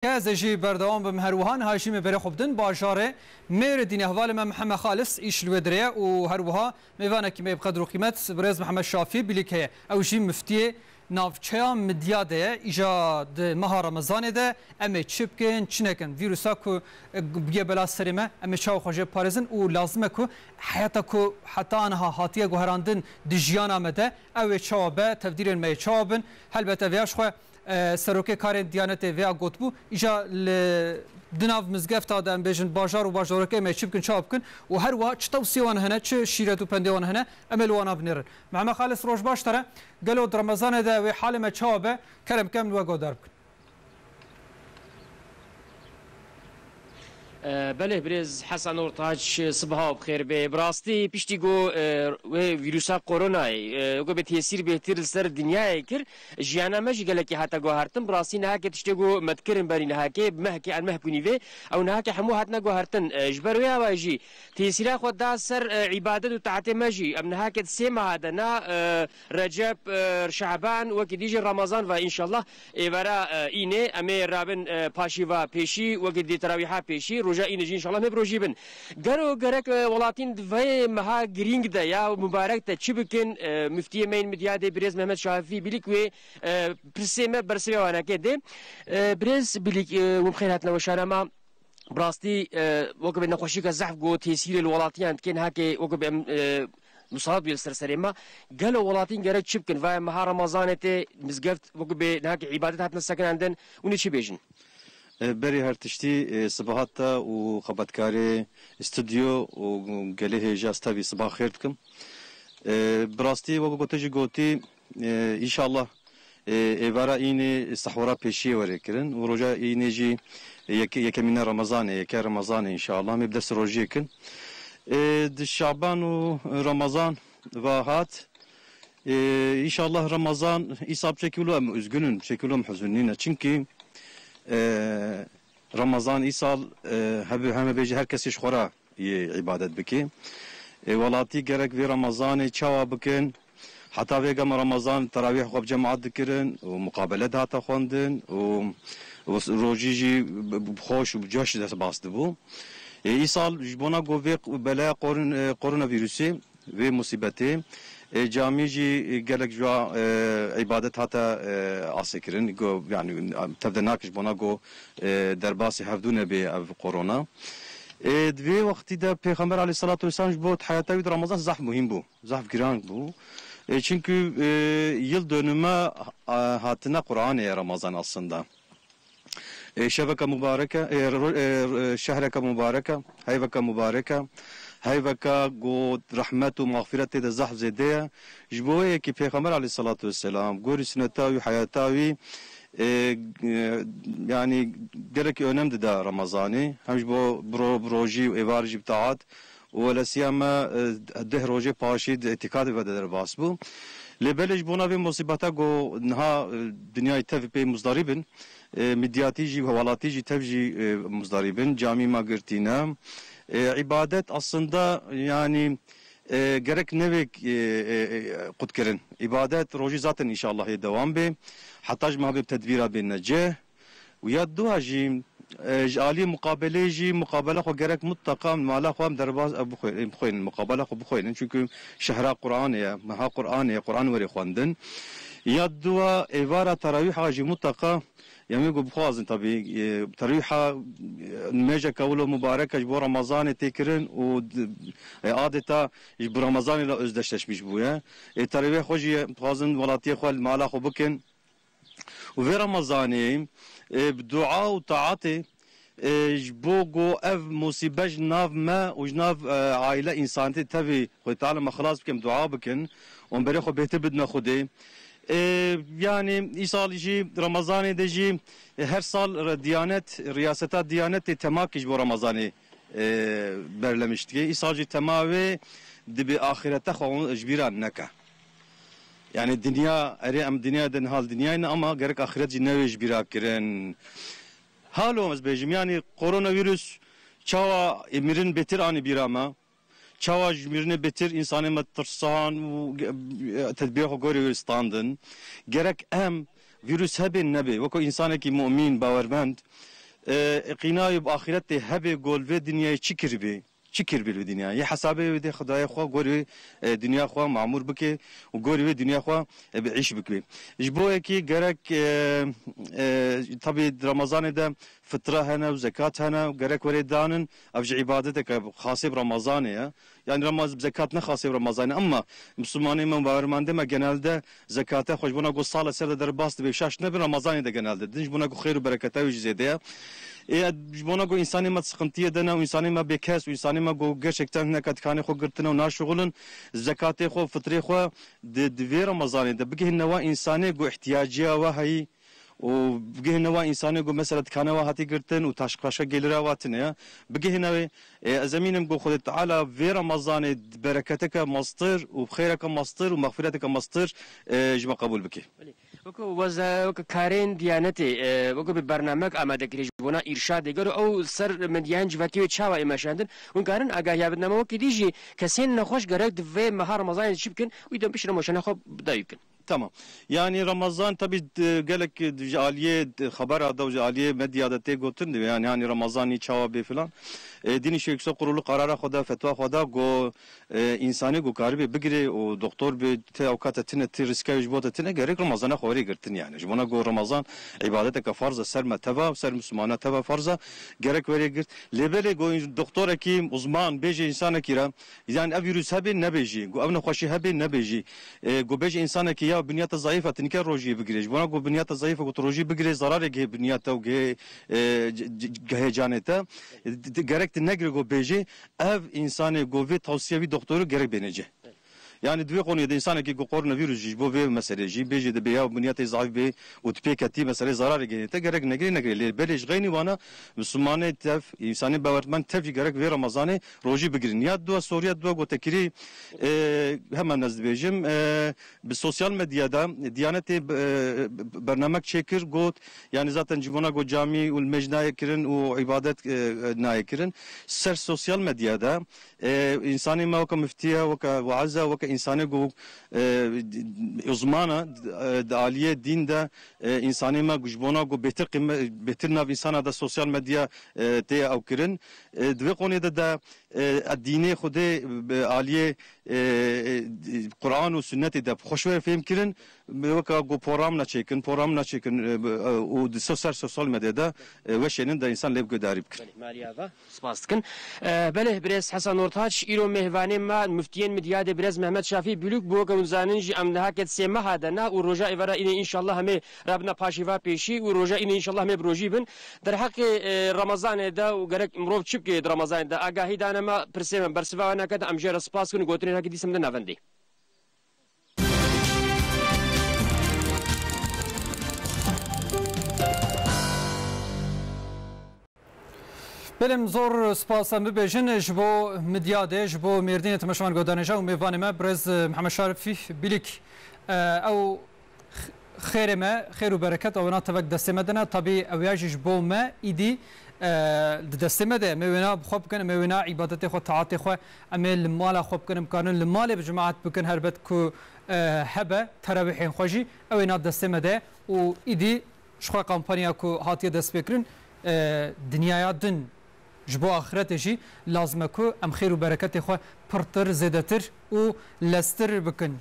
كازجي بردوام بمهروهان هاشم بري خبدن باجاره مير دين احوال محمد خالص ايش الودريا وهروها ميفانا كيما بقدر قيمت بريز محمد شافي بليكيه او جي مفتي نافچیا مدیاده ایجاد ماه رمضان ده اما چپکن چنکن ویروسا کو بگه بلا سرمه اما چاو خوجه پارزن و لازمه کو حیاتا کو حتی آنها حاتیه گوهراندن دجیان آمده او چاوبه تفدیر می چاوبن هلبته ویاش خو سروک کار دیانت ویا گوتبو ایجا دناف مزگفت آدم بیشن بازار و بازار که میشیب کن چاب کن و هر وقت چه توصیوان هنه چه شیرت و پندیوان هنه عملوان بنیرن محمد خالص روش باش تره قالوا رمضان ده و حال ما چابه کلم کم و گودار کن بله برز حسن ارتاج صباح بخیر به براستی پیشتی گو و ویروسا کرونا گو به تاثیر بهتر سر دنیا کر جیانا ماجی گله کی حتی گو هرتن براستی نه که تشتی گو متکرن بری نه که مهکی ان مهبونی و او نه که همو هاتنا گو هرتن جبر ویا واجی تاثیر خود دا سر عبادت و طاعت ماجی ام نه که سیما هدنا رجب شعبان و که دیج رمضان و ان شاء الله ایورا اینه امیر رابن پاشی و پیشی و که دی تراویح پیشی جا إن شاء الله مبروجي بن قالوا قرك ولاتين في مها جرينج ده يا مبارك تشبكن مفتي مين مديادة بريز محمد شافي بليك برسمة برسمة وانا كده بريز بليك وبخيراتنا وشارما براستي وقب النقاشي كزحف جو تيسير الولاتين كان هاكي وقب مصاب بالسرسري ما قالوا ولاتين قرك شبكن في مها رمضان مزقفت وقب هاك عبادات نسكن عندن ونشي بيجن بری هر تشتی صباحات و خبرکاری استودیو و گله جاستا بی صباح خیر کم براستی و گوتجی گوتی ان شاء الله ایوارا این سحورا پیشی وری کرن و روزا اینجی یک من رمضان یک رمضان ان شاء الله مبدا سروجی کن د شعبان و رمضان و هات ان شاء الله رمضان ایصاب شکلو ام üzgünün شکلو محزونین çünkü رمضان إيصال هم بيجي هركس يشخرا عبادت بكي ولاتي جرك في رمضان شوا بكن حتى في قام رمضان تراويح خوب جماعات ذكرن ومقابلات هاتا خوندن وروجيجي بخوش وبجوش ده باستبو إيصال جبونا قوي بلا كورونا فيروسي في مصيبتي جاميجي قالك جوا عبادت هاتا عسكرين جو يعني تبدا ناقش بوناغو درباسي حفدونه بكورونا دوی وقتی ده پیغمبر علیه الصلاة والسلام بود حیاتی در رمضان زحف مهم بو زحف گران بو çünkü yıl dönümü hatına Kur'an Ramazan aslında şebeke mübareke şehreke mübareke hayveke mübareke هيفكا قود رحمته ومغفرته ده زحف زيدية جبوه كي پیغمبر عليه الصلاة والسلام قوري سنتاوي حياتاوي يعني قالك önem ده رمضاني هم جبو بروجي وإيفارجي بتاعت ولا سيما ده روجي باشي اعتقاد بدر باسبو لبلج بونا في مصيبتا قو نها دنيا يتفي بي مزدربن مدياتيجي وولاتيجي تفجي مزدربن جامي ما قرتينا ibadet aslında yani gerek nevek kutkerin ibadet roji zaten inşallah devam be hatta ma be tedbira bin neceh ve yadduha jim ali mukabele ji mukabele ko gerek mutlaka mala kham derbaz abu khoyn mukabele ko bu khoyn çünkü şehra Kur'an ya maha Kur'an ya Kur'an veri khwandin yadduha evara tarawih ji mutlaka يميقو بخوازن طبي تريحة نميجا كولو مباركة جبو رمضان تكرن و عادتا جبو رمضان لا ازدشتش بيجبويا تريحة خوجي بخوازن ولاتي خوال مالا خو بكن وفي رمضاني بدعاء وطاعتي جبو جو اف مصيبة جناف ما وجناف عائلة انسانتي تبي خوي تعالى ما خلاص بكم دعاء بكن ونبري خو بيتي بدنا خدي yani İsa'lıcı Ramazan'daki her sal Diyanet, riyasetat Diyanet temak bu Ramazan'ı belirlemişti. İsa'lıcı temavi dibi ahirete xavun icbiran neka. Yani dünya erem dünyadan hal dünyayı ama gerek ahiret cinnevi icbira kiren. Halomuz bejim yani koronavirüs çava emirin betir ani bir ama çavaj mirne betir insanı matırsan tedbir gori standın gerek virüs hebben nebi vako insanı ki mümin bavermend قناعي بآخرت هبه قول في دنيا چكر بي چكر بي الدنيا يا حسابه ودي خدايا خو غوري دنيا خو معمور بكي وغوري دنيا خو بعيش بكي جبوه كي جرك طبي رمضان ده فطره هنا وزكاه هنا وجرك وريد دانن افج عبادتك خاصه برمضان يا يعني رمضان زكاه خاصه برمضان اما مسلمانين من باورمانده ما genelde zakate hoş buna go sala serde der bastı ve şaşne bir Ramazan da genelde dinç buna go hayır berekete ve zede buna go insani ma sıkıntıya dena insani ma bekes insani ma go gerçekten ne katkane xo girtine ve naşğulun zakate xo fıtre xo de Ramazan da bige neva insani go ihtiyacı ve hay وبجه نوا إنساني جو مثلا كانوا هاتي قرتن وتشقاشة جلرا واتنا بجه نوا زمينهم جو خد تعالى في رمضان بركتك مصدر وبخيرك مصدر ومغفرتك مصدر جم قبول بك. وك كارين ديانتي وك ببرنامج أمادة كريج بنا إرشاد يقولوا أو سر مديان جواتي وتشاوا إماشاندن ونكارن أجايا بدنا موك ديجي كسين نخش جرك في مهار رمضان يشبكن ويدم بيش رمضان خب بدايكن. Tamam. Yani Ramazan tabi gelek aliye haber ada aliye medyada te gotun yani Ramazani çava falan. Dini şey yüksek kurulu karara xoda fetva xoda go insani go karibi bigri o doktor bir te avukat etine te riske yüzbot etine gerek Ramazan'a xori girtin yani. Buna go Ramazan ibadete farza serme teva ser Müslümana teva farza gerek veri girt. Lebele go doktor hekim uzman beje insana kira yani ev virüs habe ne beji go evne xoşi habe ne beji go beje insana ki ya bünyata zayıfa tinke roji bigri. Buna go bünyata zayıfa go roji bigri zarare ge bünyata o ge heyecanete gerek negre go beji ev insanı go ve tavsiyevi doktoru gerek benece. Yani dve konuda insan ki koronavirüs bu ve meseleci beji de beya buniyat zayıf be utpekati mesele zarar genete gerek negre belej gayni wana Müslümanı tef insanı bavartman tef gerek ve Ramazan'ı roji bigirin ya dua Suriye dua go tekiri hemen naz bejim bir sosyal medyada Diyanet barnamak çekir got yani zaten cibona go cami ul mecnaya kirin o ibadet nayikirin ser sosyal medyada insanı ma o müftiye o vaazza o insanı go uzmana aliye dinde insanı ma gujbona go betir nav insana da sosyal medya te avkirin dve konuda da dini xude aliye Kur'an ve sünneti de hoşver film kirin vaka go program na çekin o sosyal medyada ve şeyin de insan lev gödarip kirin. Maliyava spastkın. Bele biraz Hasan Ortaç iro mehvani ma müftiyen medyada biraz Mehmet Şafi bülük bu gamzanin ji amnahaket sema hadana u roja evara ine inşallah me Rabbna paşiva peşi u roja ine inşallah me proji bin der hak Ramazan'da u gerek imrov çıpke Ramazan'da agahi danama persem bersivana kad amjera spaskın gotrin hak disimde navendi. بلیم زور سپاسم ببیشن جبو مدیاده جبو مردین تماشاوان گودانجا و میوان ما برز محمد شارفی بیلیک او خیر ما خیر و برکت او ناتوک دست مدنه طبی اویاج جبو ما ایدی دست مده میونا خوب کنه میونا عبادت خو طاعت خو امل مال خوب کنه کانون المال بجماعت بکن هربت کو هبه تراویح خوجی او نا دست مده و ایدی شخو کمپانیا کو هاتیه دست بکرین دنیای دن جبو آخرتشی لازمه کو ام خیر و برکت خو پرتر زدتر و لستر بکن